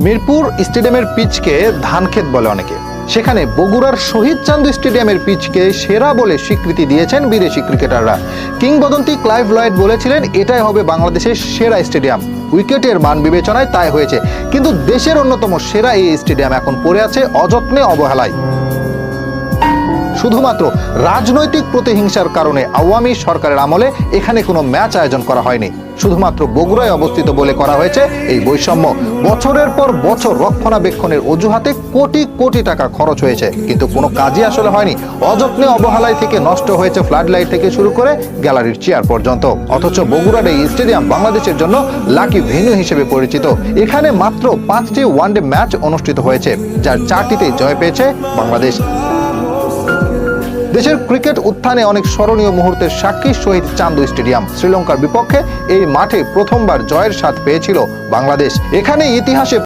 মিরপুর স্টেডিয়ামের পিচকে ধানক্ষেত বলে অনেকে। সেখানে বগুড়ার শহীদ চান্দু স্টেডিয়ামের পিচকে সেরা বলে স্বীকৃতি দিয়েছেন বিদেশি ক্রিকেটাররা। কিংবদন্তি ক্লাইভ লয়েড বলেছিলেন এটাই হবে বাংলাদেশের সেরা স্টেডিয়াম। উইকেটের মান বিবেচনায় তাই হয়েছে, কিন্তু দেশের অন্যতম সেরা এই স্টেডিয়াম এখন পড়ে আছে অযত্নে, অবহেলায়। শুধুমাত্র রাজনৈতিক প্রতিহিংসার কারণে আওয়ামী সরকারের আমলে এখানে কোনো ম্যাচ আয়োজন করা হয়নি। শুধুমাত্র বগুড়ায় অবস্থিত বলে করা হয়েছে এই বৈষম্য। বছরের পর বছর রক্ষণাবেক্ষণের অজুহাতে কোটি কোটি টাকা খরচ হয়েছে, কিন্তু কোনো কাজই আসলে হয়নি। অযত্নে, অবহেলায় থেকে নষ্ট হয়েছে ফ্লাড লাইট থেকে শুরু করে গ্যালারির চেয়ার পর্যন্ত। অথচ বগুড়ার এই স্টেডিয়াম বাংলাদেশের জন্য লাকি ভেন্যু হিসেবে পরিচিত। এখানে মাত্র 5টি ওয়ানডে ম্যাচ অনুষ্ঠিত হয়েছে, যার 4টিতে জয় পেয়েছে বাংলাদেশ। দেশের ক্রিকেট উত্থানে অনেক স্মরণীয় মুহূর্তের সাক্ষী শহীদ চান্দু স্টেডিয়াম। শ্রীলঙ্কার বিপক্ষে এই মাঠে প্রথমবার জয়ের স্বাদ পেয়েছিল বাংলাদেশ। এখানে ইতিহাসে